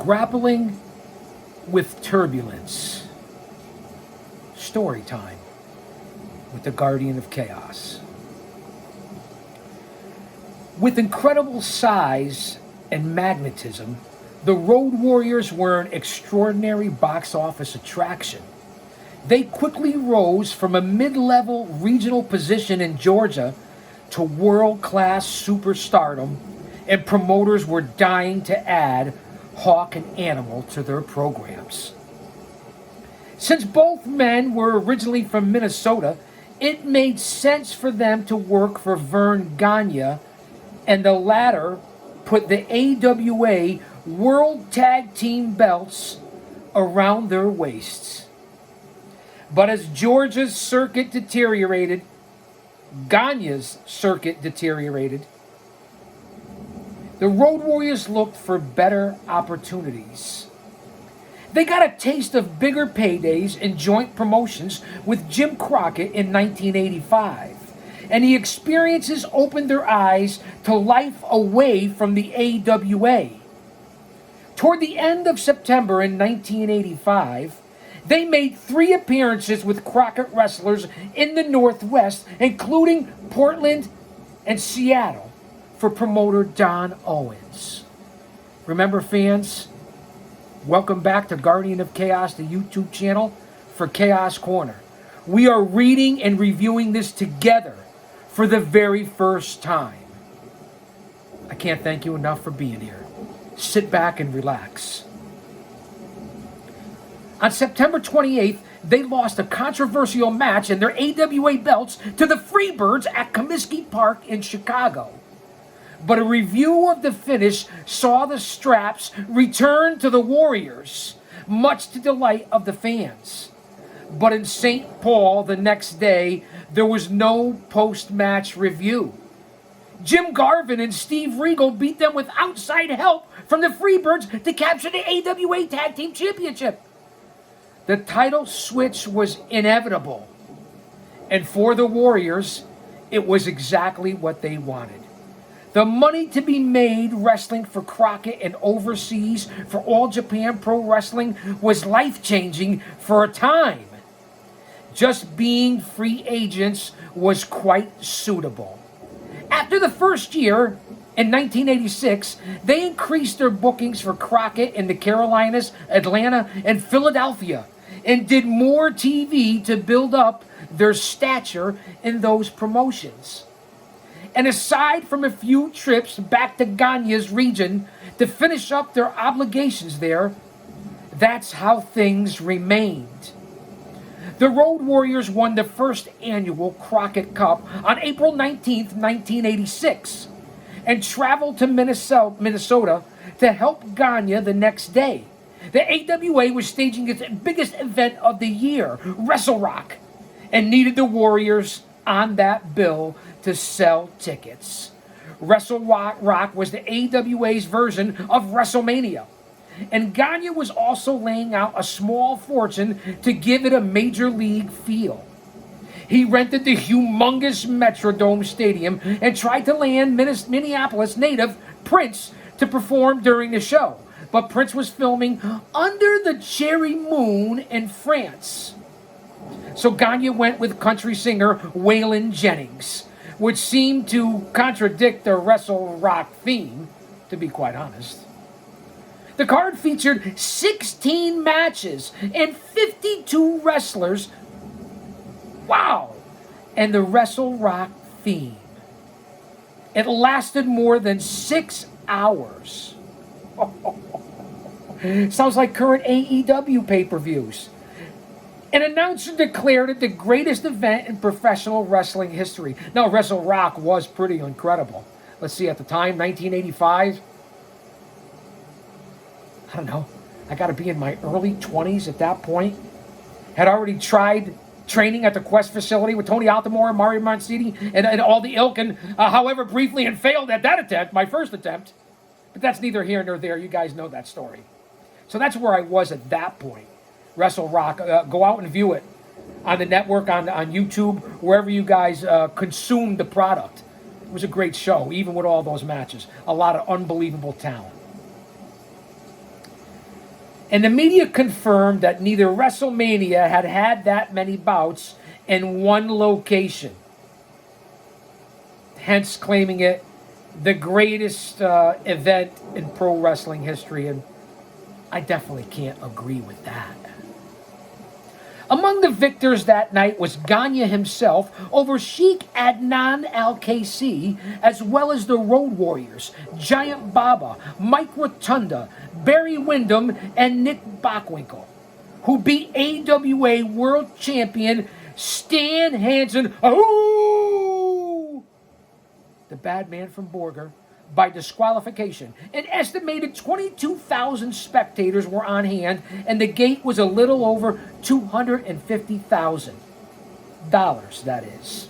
Grappling with turbulence. Story time with the Guardian of Chaos. With incredible size and magnetism, the Road Warriors were an extraordinary box office attraction. They quickly rose from a mid-level regional position in Georgia to world-class superstardom, and promoters were dying to add Hawk and Animal to their programs. Since both men were originally from Minnesota, it made sense for them to work for Verne Gagne, and the latter put the AWA World Tag Team belts around their waists. But as Georgia's circuit deteriorated, Gagne's circuit deteriorated, the Road Warriors looked for better opportunities. They got a taste of bigger paydays and joint promotions with Jim Crockett in 1985, and the experiences opened their eyes to life away from the AWA. Toward the end of September in 1985, they made 3 appearances with Crockett wrestlers in the Northwest, including Portland and Seattle, for promoter Don Owens. Remember, fans, welcome back to Guardian of Chaos, the YouTube channel for Chaos Corner. We are reading and reviewing this together for the very first time. I can't thank you enough for being here. Sit back and relax. On September 28th, they lost a controversial match in their AWA belts to the Freebirds at Comiskey Park in Chicago. But a review of the finish saw the straps return to the Warriors, much to the delight of the fans. But in St. Paul the next day, there was no post-match review. Jim Garvin and Steve Regal beat them with outside help from the Freebirds to capture the AWA Tag Team Championship. The title switch was inevitable. And for the Warriors, it was exactly what they wanted. The money to be made wrestling for Crockett and overseas for All Japan Pro Wrestling was life-changing for a time. Just being free agents was quite suitable. After the first year, in 1986, they increased their bookings for Crockett in the Carolinas, Atlanta, and Philadelphia, and did more TV to build up their stature in those promotions. And aside from a few trips back to Gagne's region to finish up their obligations there, that's how things remained. The Road Warriors won the first annual Crockett Cup on April 19th, 1986, and traveled to Minnesota to help Gagne the next day. The AWA was staging its biggest event of the year, Wrestle Rock, and needed the Warriors on that bill to sell tickets. Wrestle Rock was the AWA's version of WrestleMania, and Gagne was also laying out a small fortune to give it a major league feel. He rented the humongous Metrodome Stadium and tried to land Minneapolis native Prince to perform during the show, but Prince was filming under the cherry moon in France. So Gagne went with country singer Waylon Jennings, which seemed to contradict the Wrestle Rock theme, to be quite honest. The card featured 16 matches and 52 wrestlers. Wow! And the Wrestle Rock theme. It lasted more than 6 hours. Sounds like current AEW pay-per-views. An announcer declared it the greatest event in professional wrestling history. Now, Wrestle Rock was pretty incredible. Let's see, at the time, 1985. I don't know. I got to be in my early 20s at that point. Had already tried training at the Quest facility with Tony Altamore, Mario Mancini, and all the ilk, and however briefly, and failed at that attempt, my first attempt. But that's neither here nor there. You guys know that story. So that's where I was at that point. Wrestle Rock. Go out and view it on the network, on YouTube, wherever you guys consume the product. It was a great show, even with all those matches. A lot of unbelievable talent. And the media confirmed that neither WrestleMania had that many bouts in one location, hence claiming it the greatest event in pro wrestling history. And I definitely can't agree with that. Among the victors that night was Gagne himself over Sheikh Adnan Al-Kaisi, as well as the Road Warriors, Giant Baba, Mike Rotunda, Barry Windham, and Nick Bockwinkel, who beat AWA World Champion Stan Hansen, the bad man from Borger, by disqualification. An estimated 22,000 spectators were on hand, and the gate was a little over $250,000, that is.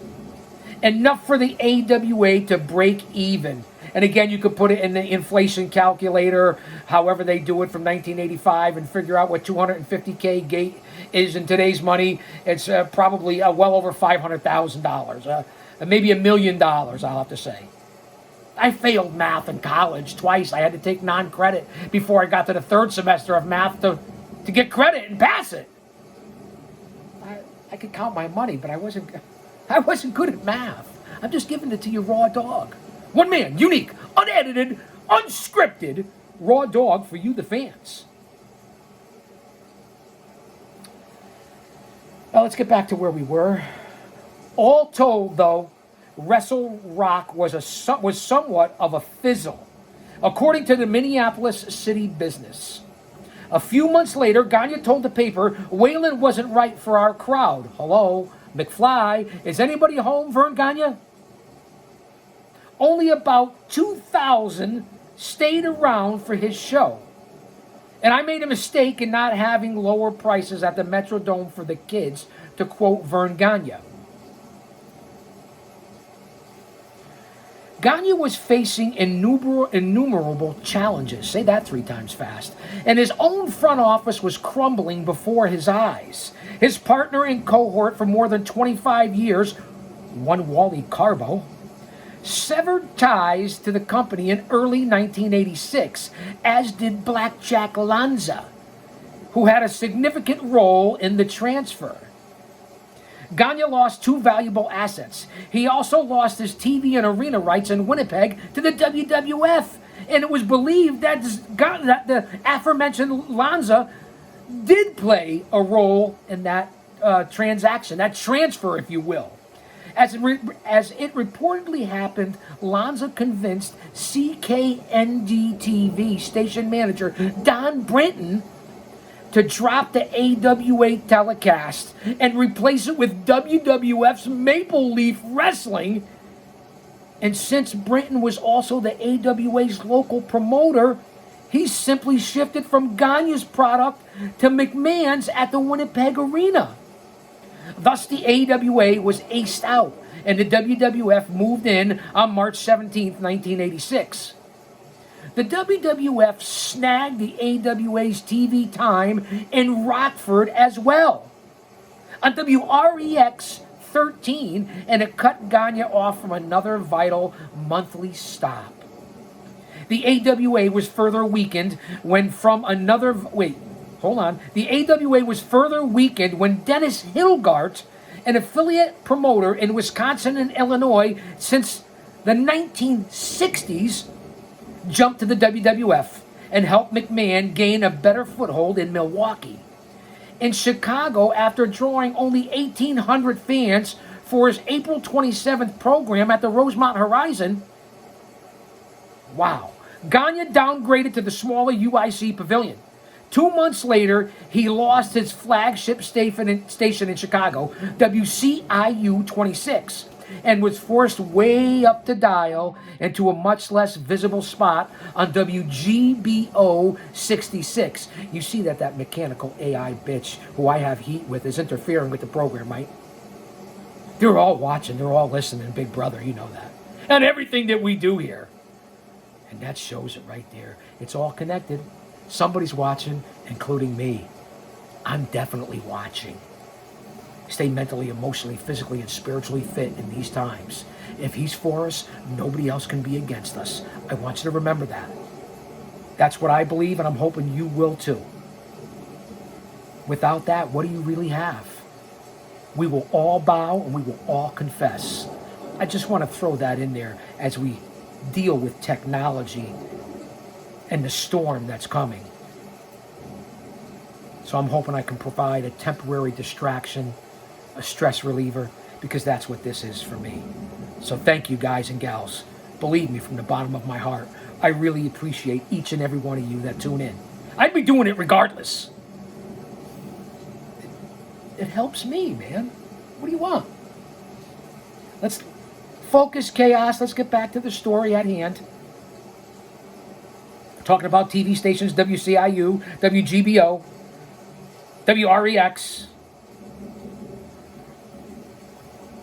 Enough for the AWA to break even. And again, you could put it in the inflation calculator, however they do it from 1985, and figure out what 250K gate is in today's money. It's probably well over $500,000, maybe $1 million, I'll have to say. I failed math in college twice. I had to take non-credit before I got to the third semester of math to get credit and pass it. I could count my money, but I wasn't good at math. I'm just giving it to you raw dog. One man, unique, unedited, unscripted, raw dog for you, the fans. Now let's get back to where we were. All told, though, Wrestle Rock was somewhat of a fizzle, according to the Minneapolis City Business. A few months later, Gagne told the paper Whalen wasn't right for our crowd. Hello, McFly, is anybody home, Vern Gagne? Only about 2,000 stayed around for his show. And I made a mistake in not having lower prices at the Metrodome for the kids, to quote Vern Gagne. Gagne was facing innumerable challenges, say that 3 times fast, and his own front office was crumbling before his eyes. His partner in cohort for more than 25 years, one Wally Carbo, severed ties to the company in early 1986, as did Blackjack Lanza, who had a significant role in the transfer. Gagne lost 2 valuable assets. He also lost his TV and arena rights in Winnipeg to the WWF. And it was believed that the aforementioned Lanza did play a role in that transaction, that transfer, if you will. As it reportedly happened, Lanza convinced CKND TV station manager Don Brenton to drop the AWA telecast and replace it with WWF's Maple Leaf Wrestling. And since Brenton was also the AWA's local promoter, he simply shifted from Gagne's product to McMahon's at the Winnipeg Arena. Thus, the AWA was aced out, and the WWF moved in on March 17, 1986. The WWF snagged the AWA's TV time in Rockford as well, on WREX 13, and it cut Gagne off from another vital monthly stop. The AWA was further weakened when The AWA was further weakened when Dennis Hilgart, an affiliate promoter in Wisconsin and Illinois since the 1960s, jumped to the WWF and helped McMahon gain a better foothold in Milwaukee. In Chicago, after drawing only 1,800 fans for his April 27th program at the Rosemont Horizon, Gagne downgraded to the smaller UIC Pavilion. 2 months later, he lost his flagship station in Chicago, WCIU 26, and was forced way up the dial into a much less visible spot on WGBO 66. You see that mechanical AI bitch who I have heat with is interfering with the program, right? They're all watching, they're all listening, Big Brother, you know that. And everything that we do here. And that shows it right there. It's all connected. Somebody's watching, including me. I'm definitely watching. Stay mentally, emotionally, physically, and spiritually fit in these times. If he's for us, nobody else can be against us. I want you to remember that. That's what I believe, and I'm hoping you will too. Without that, what do you really have? We will all bow and we will all confess. I just want to throw that in there as we deal with technology and the storm that's coming. So I'm hoping I can provide a temporary distraction, a stress reliever, because that's what this is for me. So thank you, guys and gals. Believe me, from the bottom of my heart, I really appreciate each and every one of you that tune in. I'd be doing it regardless. It helps me, man. What do you want? Let's focus, chaos. Let's get back to the story at hand. We're talking about TV stations, WCIU, WGBO, WREX.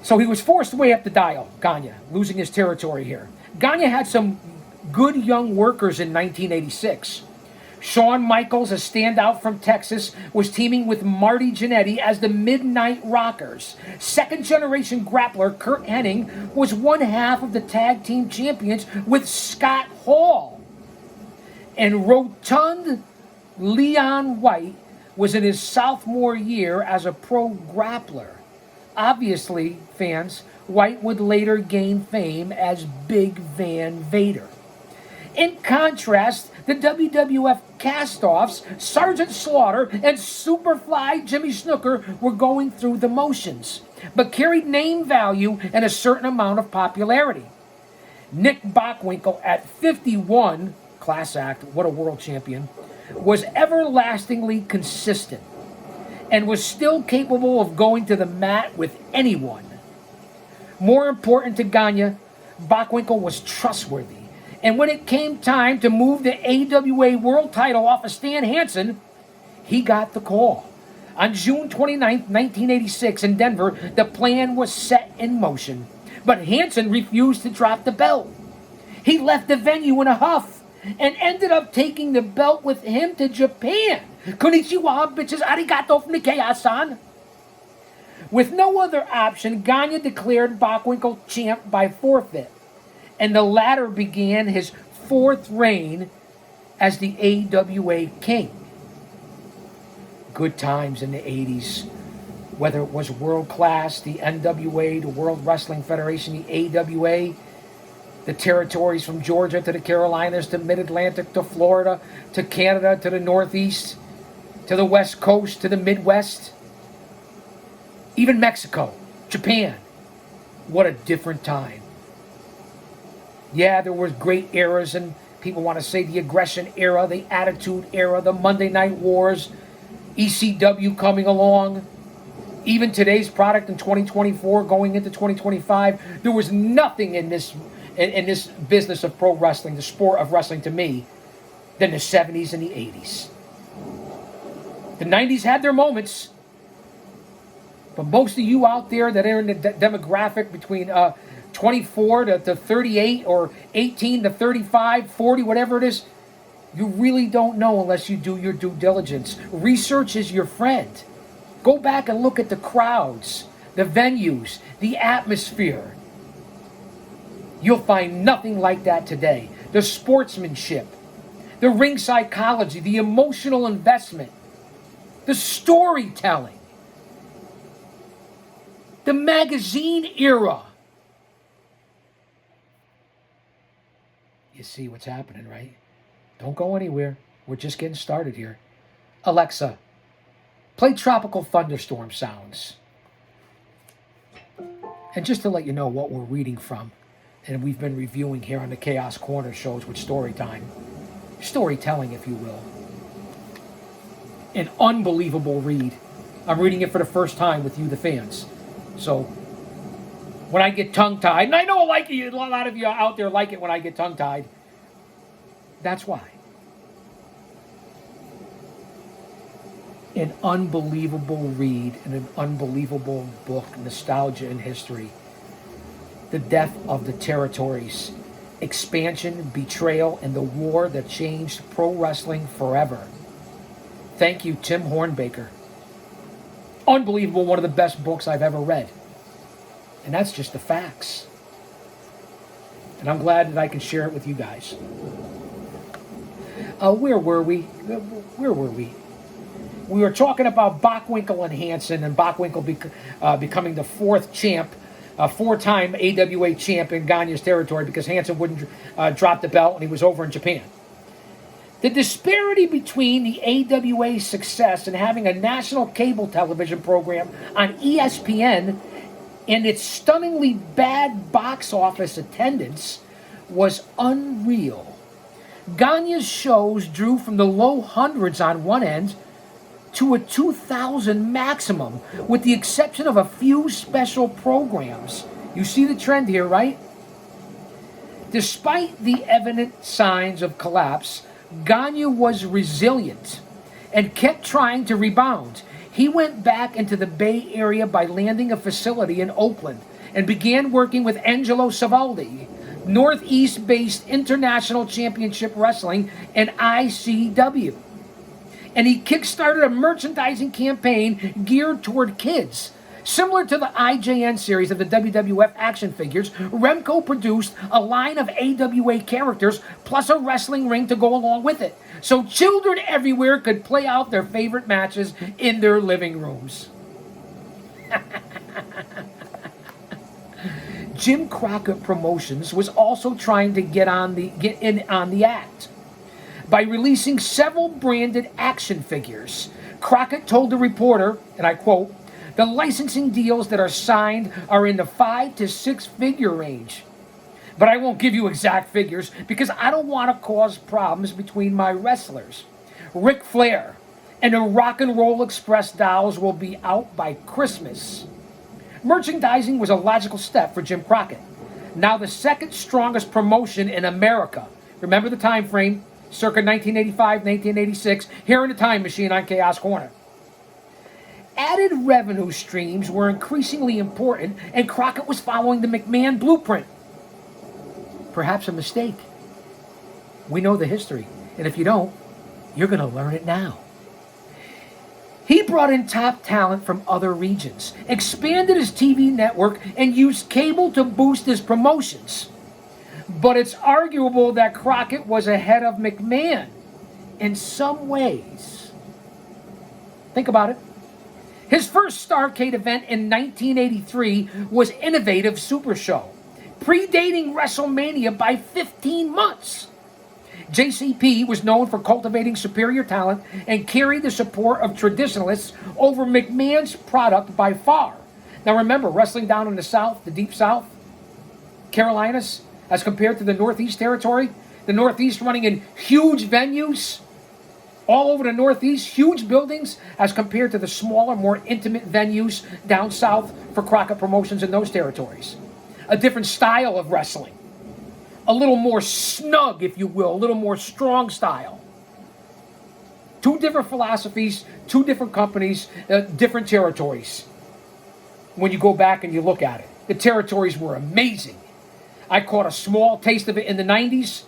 So he was forced way up the dial, Gagne, losing his territory here. Gagne had some good young workers in 1986. Shawn Michaels, a standout from Texas, was teaming with Marty Jannetty as the Midnight Rockers. Second-generation grappler Curt Hennig was one half of the tag team champions with Scott Hall. And rotund Leon White was in his sophomore year as a pro grappler. Obviously, fans, White would later gain fame as Big Van Vader. In contrast, the WWF cast-offs, Sergeant Slaughter and Superfly Jimmy Snuka were going through the motions, but carried name value and a certain amount of popularity. Nick Bockwinkel, at 51, class act, what a world champion, was everlastingly consistent and was still capable of going to the mat with anyone. More important to Gagne, Bockwinkel was trustworthy. And when it came time to move the AWA World title off of Stan Hansen, he got the call. On June 29, 1986 in Denver, the plan was set in motion. But Hansen refused to drop the belt. He left the venue in a huff and ended up taking the belt with him to Japan. Konnichiwa, bitches, arigato from the Chaos-san. With no other option, Gagne declared Bockwinkel champ by forfeit, and the latter began his fourth reign as the AWA king. Good times in the 80s, whether it was world class, the NWA, the World Wrestling Federation, the AWA, the territories from Georgia to the Carolinas to Mid-Atlantic to Florida to Canada to the Northeast to the West Coast to the Midwest, even Mexico, Japan. What a different time. Yeah, there were great eras, and people want to say the aggression era, the attitude era, the Monday Night Wars, ECW coming along. Even today's product in 2024 going into 2025, there was nothing in this business of pro wrestling, the sport of wrestling to me, than the 70s and the 80s. The 90s had their moments, but most of you out there that are in the demographic between 24 to 38 or 18 to 35, 40, whatever it is, you really don't know unless you do your due diligence. Research is your friend. Go back and look at the crowds, the venues, the atmosphere. You'll find nothing like that today. The sportsmanship, the ring psychology, the emotional investment, the storytelling, the magazine era. You see what's happening, right? Don't go anywhere. We're just getting started here. Alexa, play Tropical Thunderstorm sounds. And just to let you know what we're reading from, and we've been reviewing here on the Chaos Corner shows with Storytime. Storytelling, if you will. An unbelievable read. I'm reading it for the first time with you, the fans. So, when I get tongue-tied, and I know a lot of you out there like it when I get tongue-tied, that's why. An unbelievable read and an unbelievable book, nostalgia and history. The death of the territories, expansion, betrayal, and the war that changed pro wrestling forever. Thank you, Tim Hornbaker. Unbelievable, one of the best books I've ever read. And that's just the facts. And I'm glad that I can share it with you guys. Where were we? We were talking about Bockwinkel and Hansen, and Bockwinkel becoming the fourth champ, four-time AWA champ in Gagne's territory because Hansen wouldn't drop the belt and he was over in Japan. The disparity between the AWA's success in having a national cable television program on ESPN and its stunningly bad box office attendance was unreal. Gagne's shows drew from the low hundreds on one end to a 2,000 maximum, with the exception of a few special programs. You see the trend here, right? Despite the evident signs of collapse, Gagne was resilient and kept trying to rebound. He went back into the Bay Area by landing a facility in Oakland and began working with Angelo Savaldi, Northeast-based International Championship Wrestling, and ICW. And he kickstarted a merchandising campaign geared toward kids. Similar to the IJN series of the WWF action figures, Remco produced a line of AWA characters plus a wrestling ring to go along with it, so children everywhere could play out their favorite matches in their living rooms. Jim Crockett Promotions was also trying to get in on the act by releasing several branded action figures. Crockett told the reporter, and I quote, "The licensing deals that are signed are in the 5 to 6 figure range. But I won't give you exact figures because I don't want to cause problems between my wrestlers. Ric Flair and the Rock and Roll Express dolls will be out by Christmas." Merchandising was a logical step for Jim Crockett, now the second strongest promotion in America. Remember the time frame, circa 1985, 1986, here in the time machine on Chaos Corner. Added revenue streams were increasingly important, and Crockett was following the McMahon blueprint. Perhaps a mistake. We know the history, and if you don't, you're going to learn it now. He brought in top talent from other regions, expanded his TV network, and used cable to boost his promotions. But it's arguable that Crockett was ahead of McMahon in some ways. Think about it. His first Starrcade event in 1983 was Innovative Super Show, predating WrestleMania by 15 months. JCP was known for cultivating superior talent and carried the support of traditionalists over McMahon's product by far. Now remember, wrestling down in the South, the Deep South, Carolinas, as compared to the Northeast territory, the Northeast running in huge venues, all over the Northeast, huge buildings, as compared to the smaller, more intimate venues down south for Crockett Promotions in those territories. A different style of wrestling. A little more snug, if you will, a little more strong style. Two different philosophies, two different companies, different territories. When you go back and you look at it, the territories were amazing. I caught a small taste of it in the 90s,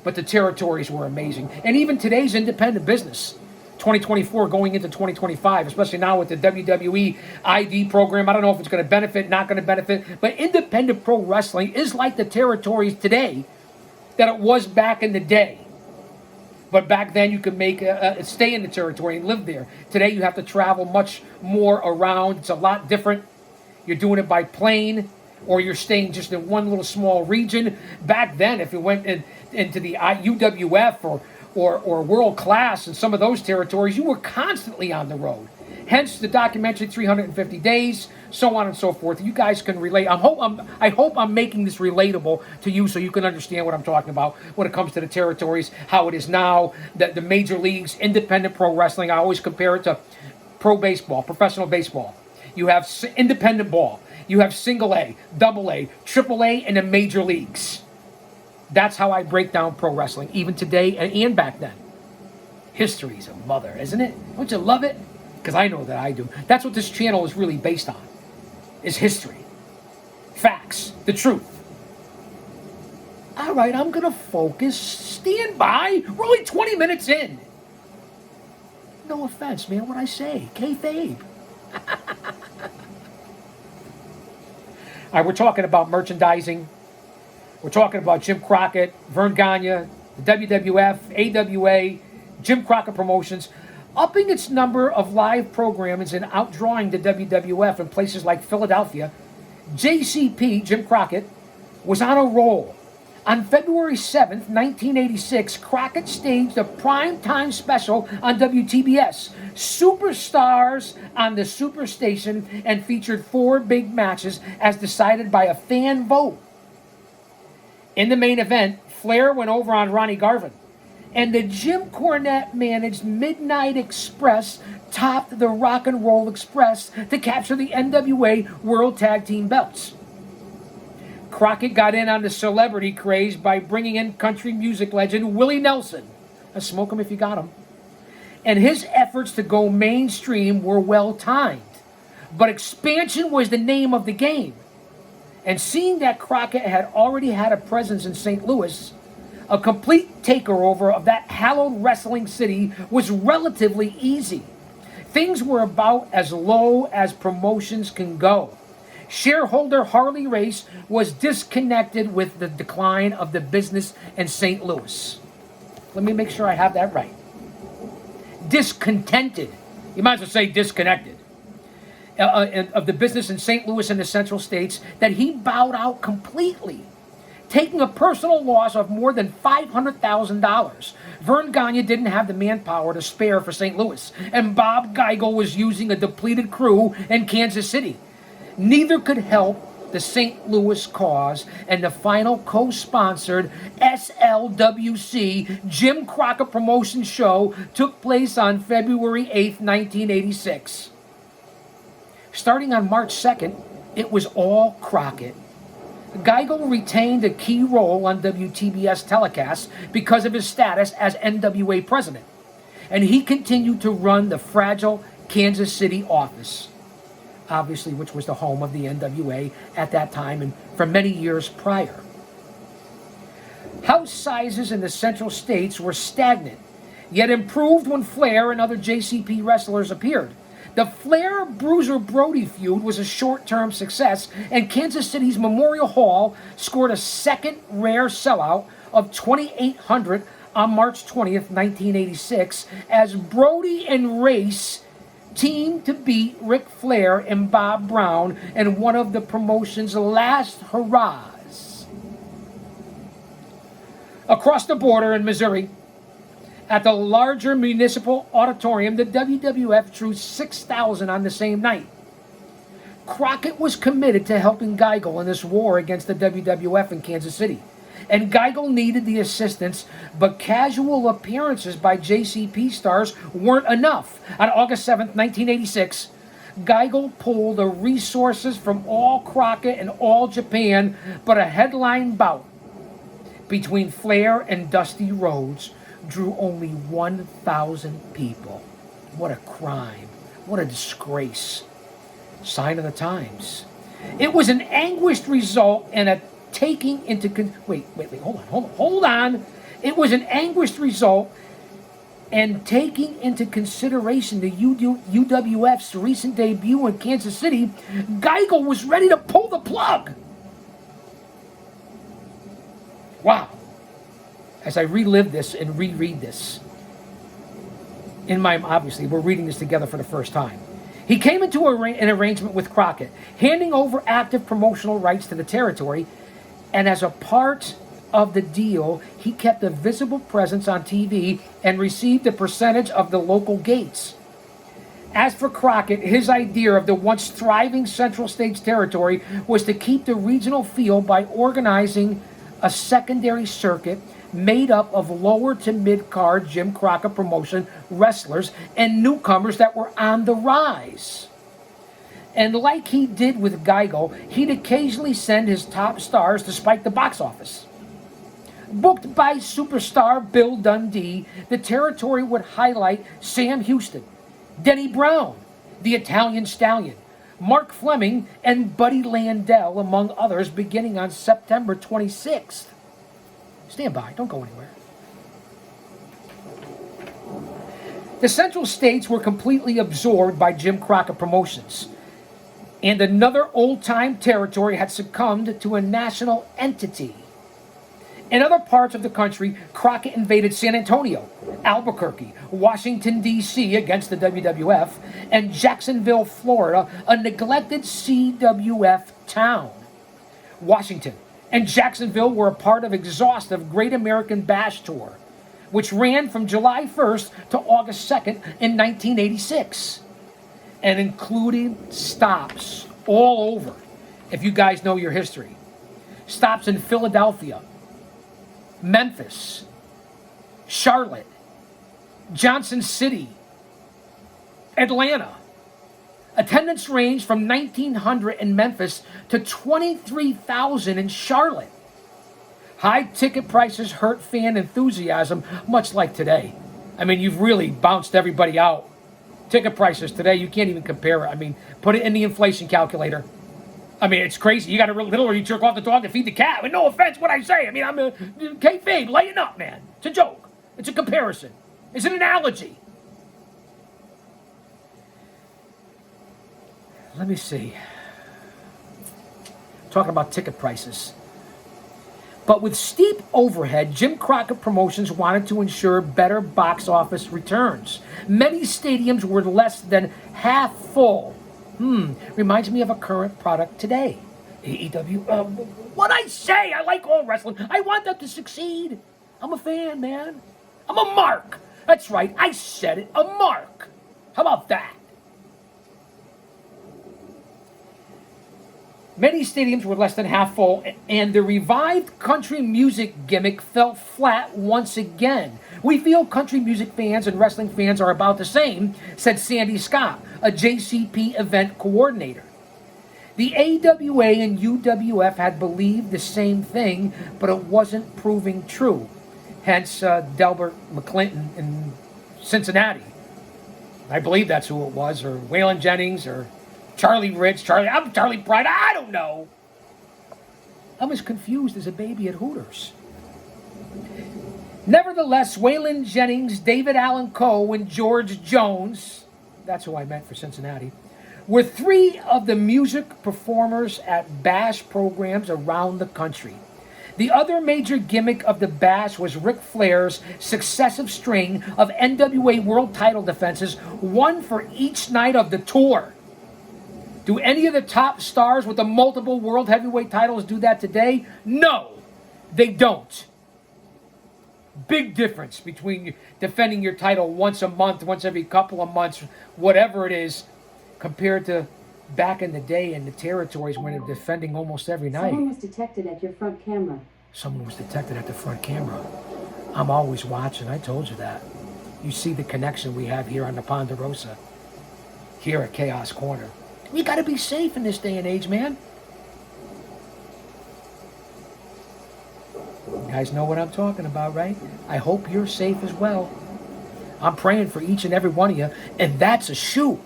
but the territories were amazing. And even today's independent business, 2024 going into 2025, especially now with the WWE ID program. I don't know if it's going to benefit, not going to benefit, but independent pro wrestling is like the territories today that it was back in the day. But back then you could stay in the territory and live there. Today you have to travel much more around. It's a lot different. You're doing it by plane, or you're staying just in one little small region. Back then, if you went into the UWF or World Class in some of those territories, you were constantly on the road. Hence the documentary 350 Days, so on and so forth. You guys can relate. I hope I'm making this relatable to you so you can understand what I'm talking about when it comes to the territories, how it is now, the major leagues, independent pro wrestling. I always compare it to pro baseball, professional baseball. You have independent ball. You have single A, double A, triple A, and the major leagues. That's how I break down pro wrestling, even today and back then. History's a mother, isn't it? Don't you love it? Because I know that I do. That's what this channel is really based on, is history. Facts, the truth. All right, I'm going to focus. Stand by. We're only 20 minutes in. No offense, man, what'd I say? Kayfabe. All right, we're talking about merchandising. We're talking about Jim Crockett, Verne Gagne, the WWF, AWA, Jim Crockett Promotions. Upping its number of live programs and outdrawing the WWF in places like Philadelphia, JCP, Jim Crockett, was on a roll. On February 7th, 1986, Crockett staged a primetime special on WTBS, Superstars on the Superstation, and featured 4 big matches as decided by a fan vote. In the main event, Flair went over on Ronnie Garvin, and the Jim Cornette managed Midnight Express topped the Rock and Roll Express to capture the NWA World Tag Team belts. Crockett got in on the celebrity craze by bringing in country music legend Willie Nelson. Smoke him if you got him. And his efforts to go mainstream were well timed. But expansion was the name of the game. And seeing that Crockett had already had a presence in St. Louis, a complete takeover of that hallowed wrestling city was relatively easy. Things were about as low as promotions can go. Shareholder Harley Race was disconnected with the decline of the business in St. Louis. Let me make sure I have that right. Discontented. You might as well say disconnected. Of the business in St. Louis and the Central States, that he bowed out completely, taking a personal loss of more than $500,000. Vern Gagne didn't have the manpower to spare for St. Louis, and Bob Geigel was using a depleted crew in Kansas City. Neither could help the St. Louis cause, and the final co-sponsored SLWC Jim Crockett Promotions show took place on February 8th, 1986. Starting on March 2nd, it was all Crockett. Geigel retained a key role on WTBS telecasts because of his status as NWA president, and he continued to run the fragile Kansas City office, obviously, which was the home of the NWA at that time and for many years prior. House sizes in the Central States were stagnant, yet improved when Flair and other JCP wrestlers appeared. The Flair-Bruiser Brody feud was a short-term success, and Kansas City's Memorial Hall scored a second rare sellout of 2,800 on March 20th, 1986, as Brody and Race teamed to beat Ric Flair and Bob Brown in one of the promotion's last hurrahs. Across the border in Missouri, at the larger municipal auditorium, the WWF drew 6,000 on the same night. Crockett was committed to helping Geigel in this war against the WWF in Kansas City, and Geigel needed the assistance, but casual appearances by JCP stars weren't enough. On August 7th, 1986, Geigel pulled the resources from All Crockett and All Japan, but a headline bout between Flair and Dusty Rhodes drew only 1,000 people. What a crime. What a disgrace. Sign of the times. It was an anguished result and a taking into... hold on. It was an anguished result and taking into consideration the UWF's recent debut in Kansas City, Geigel was ready to pull the plug. Wow. As I relive this and reread this, obviously, we're reading this together for the first time. He came into an arrangement with Crockett, handing over active promotional rights to the territory, and as a part of the deal, he kept a visible presence on TV and received a percentage of the local gates. As for Crockett, his idea of the once thriving Central States territory was to keep the regional feel by organizing a secondary circuit made up of lower to mid-card Jim Crockett promotion wrestlers and newcomers that were on the rise. And like he did with Geigel, he'd occasionally send his top stars to spike the box office. Booked by superstar Bill Dundee, the territory would highlight Sam Houston, Denny Brown, the Italian Stallion, Mark Fleming, and Buddy Landel, among others, beginning on September 26th. Stand by, don't go anywhere. The Central States were completely absorbed by Jim Crockett Promotions, and another old-time territory had succumbed to a national entity. In other parts of the country, Crockett invaded San Antonio, Albuquerque, Washington, D.C. against the WWF, and Jacksonville, Florida, a neglected CWF town. Washington and Jacksonville were a part of exhaustive Great American Bash Tour, which ran from July 1st to August 2nd in 1986, and included stops all over, if you guys know your history. Stops in Philadelphia, Memphis, Charlotte, Johnson City, Atlanta. Attendance ranged from 1,900 in Memphis to 23,000 in Charlotte. High ticket prices hurt fan enthusiasm, much like today. I mean, you've really bounced everybody out. Ticket prices today, you can't even compare it. I mean, put it in the inflation calculator. I mean, it's crazy. You got to literally jerk off the dog to feed the cat. And no offense what I say. I mean, I'm a kayfabe. Lighten up, man. It's a joke. It's a comparison. It's an analogy. Let me see. Talking about ticket prices. But with steep overhead, Jim Crockett Promotions wanted to ensure better box office returns. Many stadiums were less than half full. Reminds me of a current product today. AEW. What I say? I like all wrestling. I want them to succeed. I'm a fan, man. I'm a mark. That's right. I said it. A mark. How about that? Many stadiums were less than half full, and the revived country music gimmick fell flat once again. We feel country music fans and wrestling fans are about the same, said Sandy Scott, a JCP event coordinator. The AWA and UWF had believed the same thing, but it wasn't proving true. Hence, Delbert McClinton in Cincinnati. I believe that's who it was, or Waylon Jennings, or Charlie Rich, I'm Charlie Pride, I don't know. I'm as confused as a baby at Hooters. Nevertheless, Waylon Jennings, David Allan Coe, and George Jones, that's who I meant for Cincinnati, were three of the music performers at Bash programs around the country. The other major gimmick of the Bash was Ric Flair's successive string of NWA World title defenses, one for each night of the tour. Do any of the top stars with the multiple world heavyweight titles do that today? No, they don't. Big difference between defending your title once a month, once every couple of months, whatever it is, compared to back in the day in the territories when they're defending almost every night. Someone was detected at your front camera. Someone was detected at the front camera. I'm always watching. I told you that. You see the connection we have here on the Ponderosa, here at Chaos Corner. We got to be safe in this day and age, man. You guys know what I'm talking about, right? I hope you're safe as well. I'm praying for each and every one of you, and that's a shoe.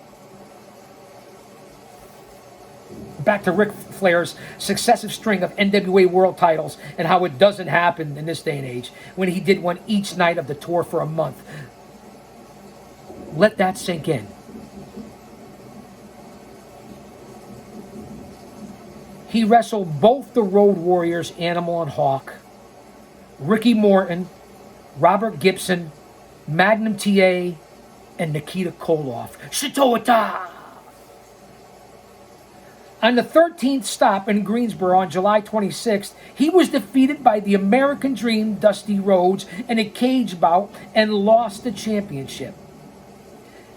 Back to Ric Flair's successive string of NWA World titles and how it doesn't happen in this day and age when he did one each night of the tour for a month. Let that sink in. He wrestled both the Road Warriors, Animal and Hawk, Ricky Morton, Robert Gibson, Magnum TA, and Nikita Koloff. Shitoata! On the 13th stop in Greensboro on July 26th, he was defeated by the American Dream, Dusty Rhodes, in a cage bout and lost the championship.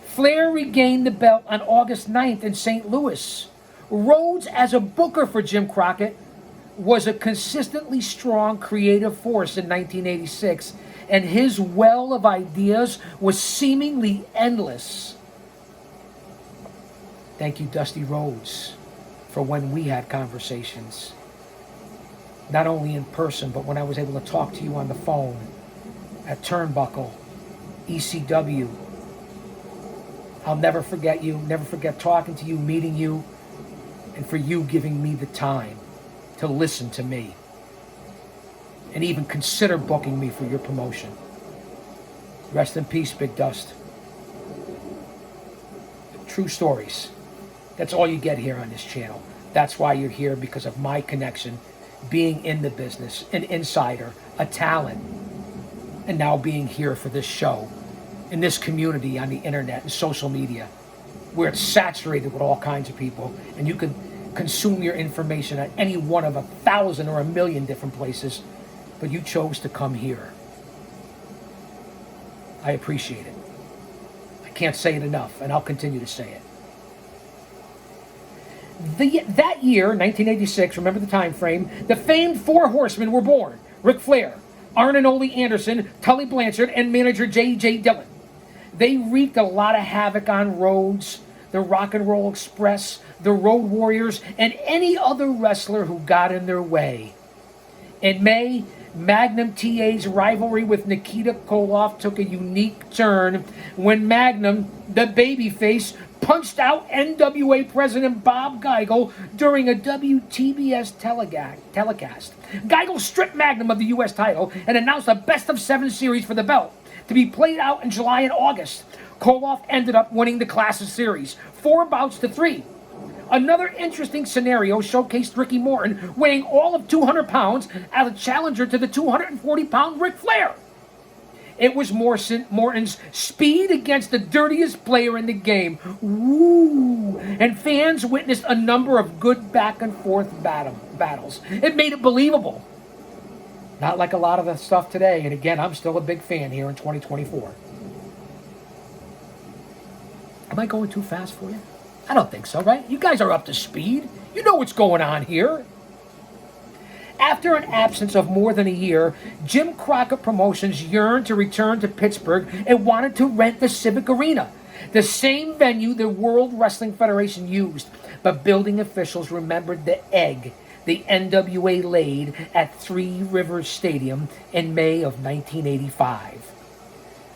Flair regained the belt on August 9th in St. Louis. Rhodes, as a booker for Jim Crockett, was a consistently strong creative force in 1986, and his well of ideas was seemingly endless. Thank you, Dusty Rhodes, for when we had conversations. Not only in person, but when I was able to talk to you on the phone, at Turnbuckle, ECW. I'll never forget you, never forget talking to you, meeting you, and for you giving me the time to listen to me and even consider booking me for your promotion. Rest in peace, Big Dust. True stories. That's all you get here on this channel. That's why you're here, because of my connection, being in the business, an insider, a talent, and now being here for this show, in this community on the internet and social media, where it's saturated with all kinds of people, and you can consume your information at any one of 1,000 or 1,000,000 different places, but you chose to come here. I appreciate it. I can't say it enough, and I'll continue to say it. That year, 1986, remember the time frame, the famed Four Horsemen were born. Ric Flair, Arn and Ole Anderson, Tully Blanchard, and manager J.J. Dillon. They wreaked a lot of havoc on Rhodes, the Rock and Roll Express, the Road Warriors, and any other wrestler who got in their way. In May, Magnum TA's rivalry with Nikita Koloff took a unique turn when Magnum, the babyface, punched out NWA President Bob Geigel during a WTBS telecast. Geigel stripped Magnum of the U.S. title and announced a best-of-7 series for the belt to be played out in July and August. Koloff ended up winning the Classic Series, 4-3. Another interesting scenario showcased Ricky Morton weighing all of 200 pounds as a challenger to the 240-pound Ric Flair. It was Morton's speed against the dirtiest player in the game. Woo! And fans witnessed a number of good back-and-forth battles. It made it believable. Not like a lot of the stuff today. And again, I'm still a big fan here in 2024. Am I going too fast for you? I don't think so, right? You guys are up to speed. You know what's going on here. After an absence of more than a year, Jim Crockett Promotions yearned to return to Pittsburgh and wanted to rent the Civic Arena, the same venue the World Wrestling Federation used. But building officials remembered the egg the NWA laid at Three Rivers Stadium in May of 1985.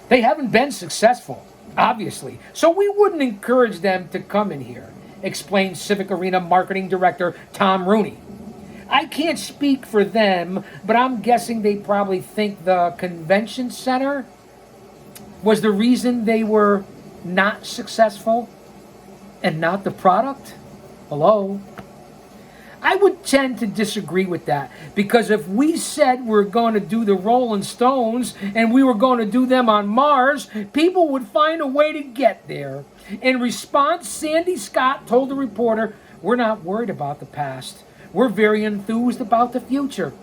They haven't been successful, obviously, so we wouldn't encourage them to come in here, explained Civic Arena marketing director Tom Rooney. I can't speak for them, but I'm guessing they probably think the convention center was the reason they were not successful and not the product. Hello? I would tend to disagree with that, because if we said we're going to do the Rolling Stones and we were going to do them on Mars, people would find a way to get there. In response, Sandy Scott told the reporter, "We're not worried about the past. We're very enthused about the future."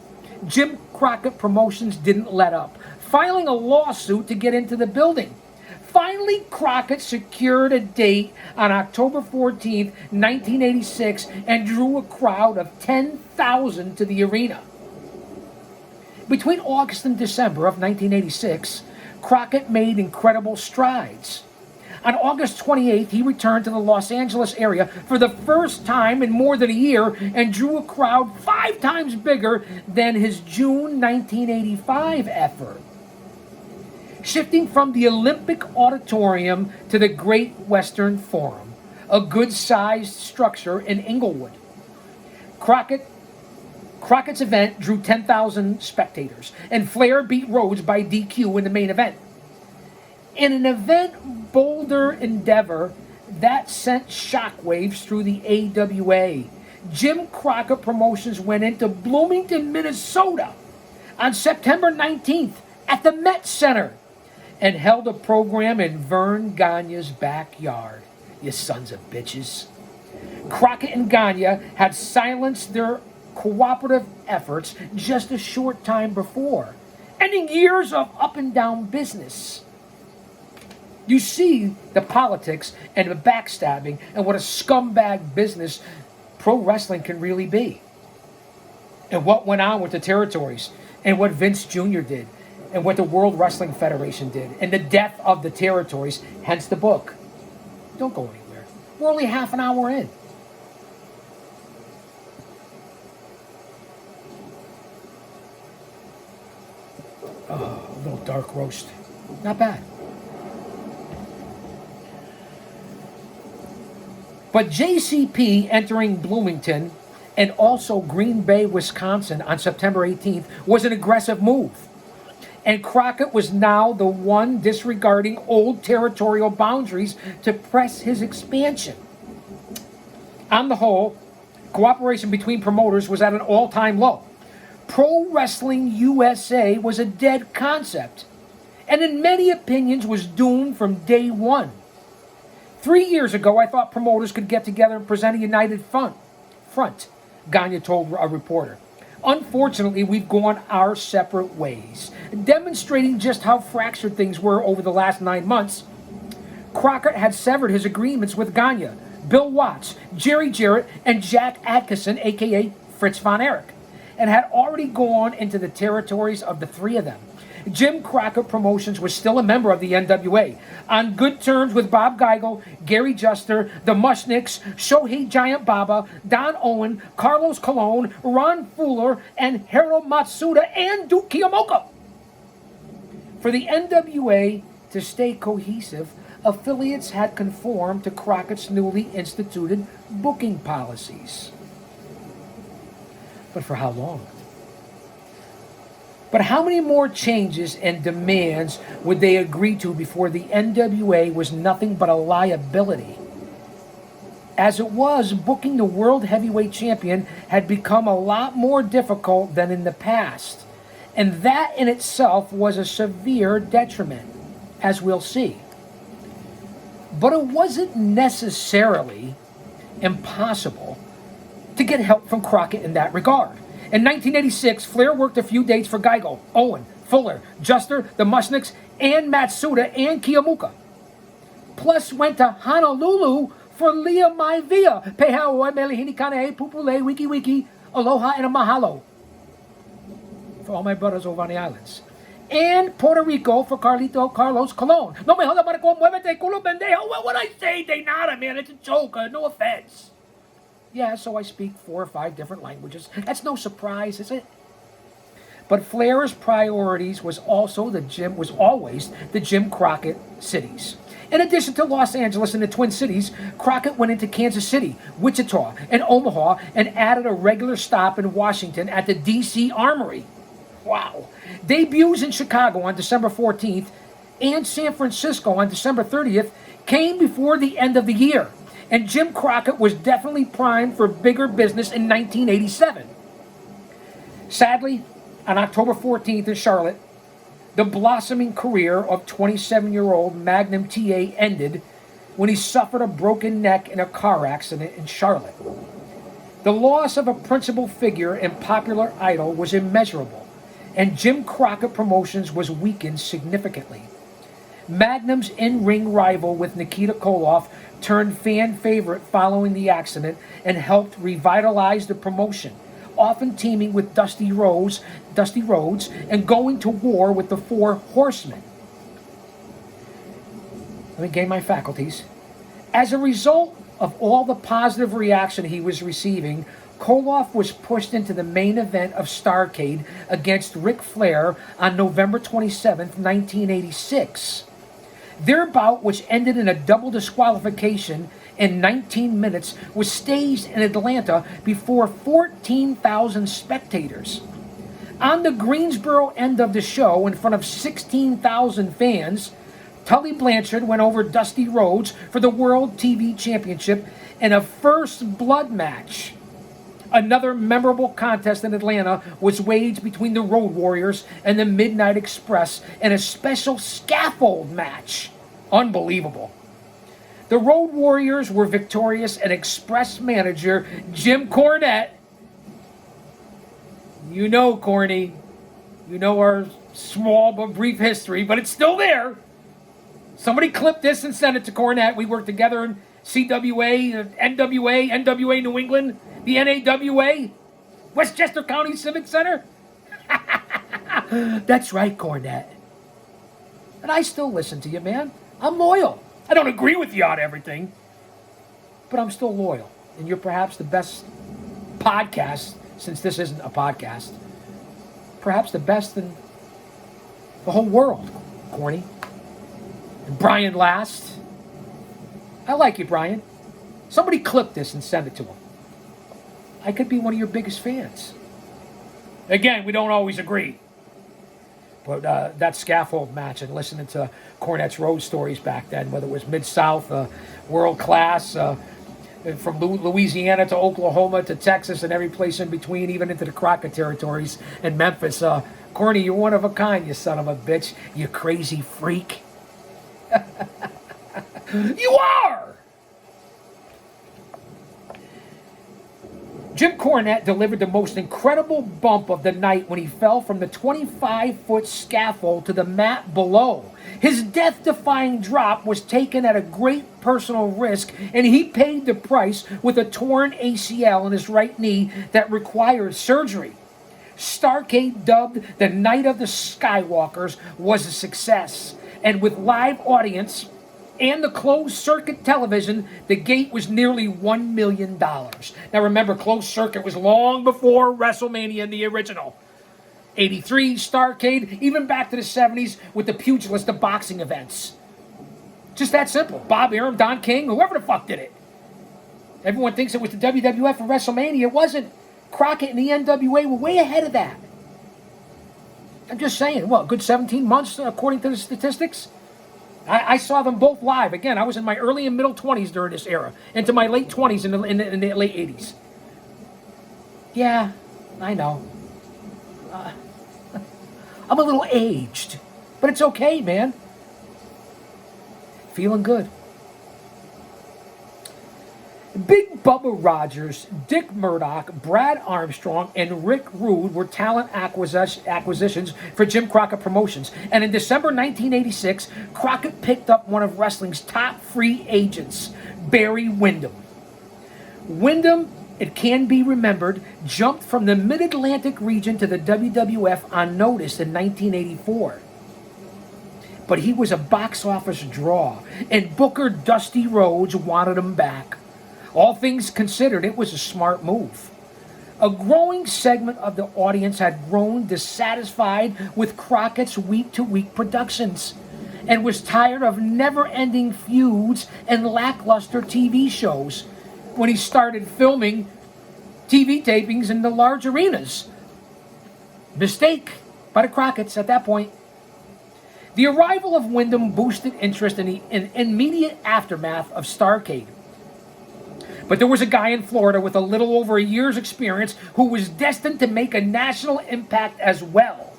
Jim Crockett Promotions didn't let up, filing a lawsuit to get into the building. Finally, Crockett secured a date on October 14th, 1986, and drew a crowd of 10,000 to the arena. Between August and December of 1986, Crockett made incredible strides. On August 28th, he returned to the Los Angeles area for the first time in more than a year and drew a crowd 5 times bigger than his June 1985 effort. Shifting from the Olympic Auditorium to the Great Western Forum, a good-sized structure in Inglewood. Crockett's event drew 10,000 spectators, and Flair beat Rhodes by DQ in the main event. In an event bolder endeavor that sent shockwaves through the AWA, Jim Crockett Promotions went into Bloomington, Minnesota on September 19th at the Met Center and held a program in Vern Gagne's backyard. You sons of bitches. Crockett and Gagne had silenced their cooperative efforts just a short time before, ending years of up and down business. You see the politics and the backstabbing and what a scumbag business pro wrestling can really be. And what went on with the territories, and what Vince Jr. did, and what the World Wrestling Federation did, and the death of the territories, hence the book. Don't go anywhere. We're only half an hour in. Oh, a little dark roast. Not bad. But JCP entering Bloomington and also Green Bay, Wisconsin on September 18th was an aggressive move. And Crockett was now the one disregarding old territorial boundaries to press his expansion. On the whole, cooperation between promoters was at an all-time low. Pro Wrestling USA was a dead concept, and in many opinions was doomed from day one. 3 years ago, I thought promoters could get together and present a united front, Gagne told a reporter. Unfortunately, we've gone our separate ways, demonstrating just how fractured things were over the last 9 months. Crockett had severed his agreements with Gagne, Bill Watts, Jerry Jarrett, and Jack Adkisson, a.k.a. Fritz von Erich, and had already gone into the territories of the three of them. Jim Crockett Promotions was still a member of the NWA, on good terms with Bob Geigel, Gary Juster, the Mushnicks, Shohei Giant Baba, Don Owen, Carlos Colon, Ron Fuller, and Hiro Matsuda, and Duke Kiyomoka. For the NWA to stay cohesive, affiliates had conformed to Crockett's newly instituted booking policies. But for how long? But how many more changes and demands would they agree to before the NWA was nothing but a liability? As it was, booking the World Heavyweight Champion had become a lot more difficult than in the past. And that in itself was a severe detriment, as we'll see. But it wasn't necessarily impossible to get help from Crockett in that regard. In 1986, Flair worked a few dates for Geigel, Owen, Fuller, Juster, the Mushnicks, and Matsuda and Kiyomuka. Plus went to Honolulu for Lia Maivia, Pehao, Melihini Kane, Pupule, Wiki Wiki, Aloha, and a Mahalo. For all my brothers over on the islands. And Puerto Rico for Carlos Colon. No me jodas, Marco, muévete, culo pendejo. What would I say? De nada, man. It's a joke. No offense. Yeah, so I speak 4 or 5 different languages. That's no surprise, is it? But Flair's priorities was always the Jim Crockett cities. In addition to Los Angeles and the Twin Cities, Crockett went into Kansas City, Wichita, and Omaha, and added a regular stop in Washington at the D.C. Armory. Wow. Debuts in Chicago on December 14th and San Francisco on December 30th came before the end of the year. And Jim Crockett was definitely primed for bigger business in 1987. Sadly, on October 14th in Charlotte, the blossoming career of 27-year-old Magnum TA ended when he suffered a broken neck in a car accident in Charlotte. The loss of a principal figure and popular idol was immeasurable, and Jim Crockett Promotions was weakened significantly. Magnum's in-ring rival with Nikita Koloff turned fan favorite following the accident and helped revitalize the promotion, often teaming with Dusty Rhodes and going to war with the Four Horsemen. Let me gain my faculties. As a result of all the positive reaction he was receiving, Koloff was pushed into the main event of Starrcade against Ric Flair on November 27, 1986. Their bout, which ended in a double disqualification in 19 minutes, was staged in Atlanta before 14,000 spectators. On the Greensboro end of the show, in front of 16,000 fans, Tully Blanchard went over Dusty Rhodes for the World TV Championship in a first blood match. Another memorable contest in Atlanta was waged between the Road Warriors and the Midnight Express in a special scaffold match. Unbelievable. The Road Warriors were victorious, and Express manager Jim Cornette, you know, Corny, you know our small but brief history, but it's still there. Somebody clip this and send it to Cornette. We worked together in CWA, NWA New England, the NAWA, Westchester County Civic Center. That's right, Cornette. And I still listen to you, man. I'm loyal. I don't agree with you on everything, but I'm still loyal. And you're perhaps the best podcast, since this isn't a podcast, perhaps the best in the whole world, Corny. And Brian Last. I like you, Brian. Somebody clip this and send it to him. I could be one of your biggest fans. Again, we don't always agree. But that scaffold match and listening to Cornette's road stories back then, whether it was Mid-South, World Class, from Louisiana to Oklahoma to Texas and every place in between, even into the Crockett territories and Memphis. Corny, you're one of a kind, you son of a bitch. You crazy freak. You are! Jim Cornette delivered the most incredible bump of the night when he fell from the 25-foot scaffold to the mat below. His death-defying drop was taken at a great personal risk, and he paid the price with a torn ACL in his right knee that required surgery. Starrcade, dubbed the Night of the Skywalkers, was a success, and with live audience and the closed-circuit television, the gate was nearly $1 million. Now remember, closed-circuit was long before WrestleMania, the original. 83, Starrcade, even back to the 70s with the pugilist, the boxing events. Just that simple. Bob Arum, Don King, whoever the fuck did it. Everyone thinks it was the WWF and WrestleMania. It wasn't. Crockett and the NWA were way ahead of that. I'm just saying, what, a good 17 months according to the statistics? I saw them both live. Again, I was in my early and middle 20s during this era, into my late 20s in the late 80s. Yeah, I know. I'm a little aged, but it's okay, man. Feeling good. Big Bubba Rogers, Dick Murdoch, Brad Armstrong, and Rick Rude were talent acquisitions for Jim Crockett Promotions. And in December 1986, Crockett picked up one of wrestling's top free agents, Barry Windham. Windham, it can be remembered, jumped from the Mid-Atlantic region to the WWF on notice in 1984. But he was a box office draw, and Booker Dusty Rhodes wanted him back. All things considered, it was a smart move. A growing segment of the audience had grown dissatisfied with Crockett's week-to-week productions and was tired of never-ending feuds and lackluster TV shows when he started filming TV tapings in the large arenas. Mistake by the Crockett's at that point. The arrival of Windham boosted interest in the immediate aftermath of Starrcade. But there was a guy in Florida with a little over a year's experience who was destined to make a national impact as well.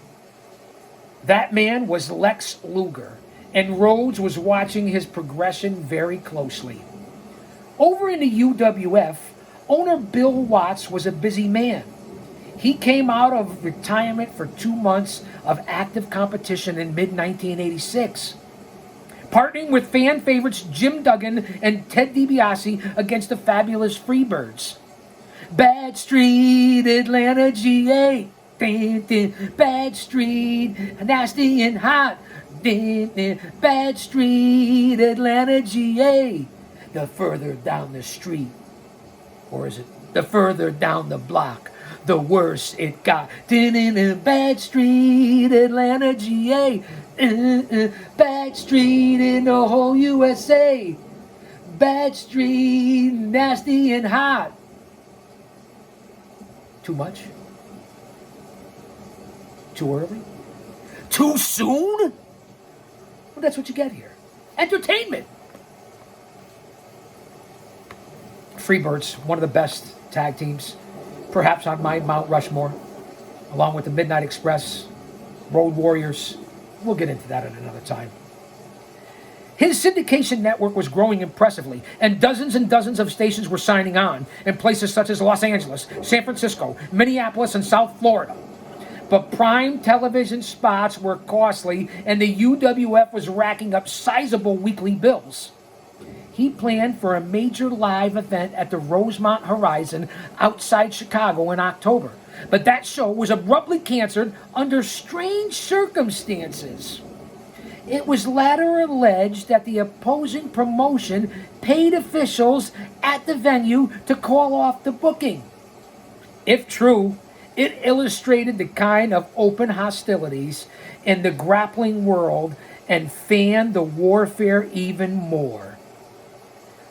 That man was Lex Luger, and Rhodes was watching his progression very closely. Over in the UWF, owner Bill Watts was a busy man. He came out of retirement for 2 months of active competition in mid-1986. Partnering with fan favorites Jim Duggan and Ted DiBiase against the fabulous Freebirds. Bad Street, Atlanta, GA. Bad Street, nasty and hot. Bad Street, Atlanta, GA. The further down the street, or is it the further down the block, the worse it got. Bad Street, Atlanta, GA. Bad Street in the whole USA. Bad Street, nasty and hot. Too much? Too early? Too soon? Well, that's what you get here. Entertainment. Freebirds, one of the best tag teams, perhaps on my Mount Rushmore, along with the Midnight Express, Road Warriors. We'll get into that at another time. His syndication network was growing impressively, and dozens of stations were signing on in places such as Los Angeles, San Francisco, Minneapolis, and South Florida. But prime television spots were costly, and the UWF was racking up sizable weekly bills. He planned for a major live event at the Rosemont Horizon outside Chicago in October. But that show was abruptly canceled under strange circumstances. It was later alleged that the opposing promotion paid officials at the venue to call off the booking. If true, it illustrated the kind of open hostilities in the grappling world and fanned the warfare even more.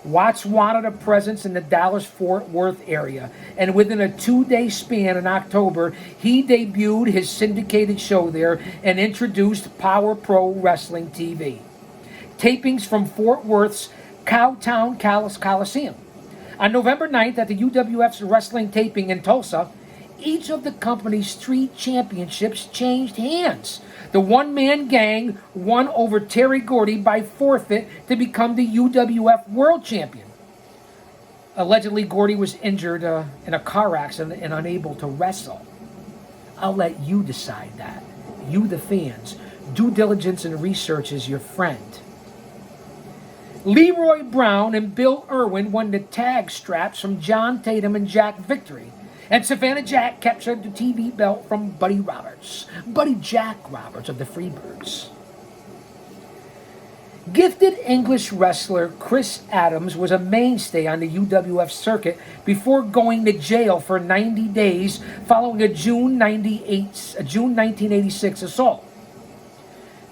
Watts wanted a presence in the Dallas-Fort Worth area, and within a 2-day span in October, he debuted his syndicated show there and introduced Power Pro Wrestling TV. Tapings from Fort Worth's Cowtown Coliseum. On November 9th, at the UWF's wrestling taping in Tulsa, each of the company's 3 championships changed hands. The one-man gang won over Terry Gordy by forfeit to become the UWF World Champion. Allegedly, Gordy was injured in a car accident and unable to wrestle. I'll let you decide that. You, the fans. Due diligence and research is your friend. Leroy Brown and Bill Irwin won the tag straps from John Tatum and Jack Victory. And Savannah Jack captured the TV belt from Buddy Roberts. Buddy Jack Roberts of the Freebirds. Gifted English wrestler Chris Adams was a mainstay on the UWF circuit before going to jail for 90 days following a June 1986 assault.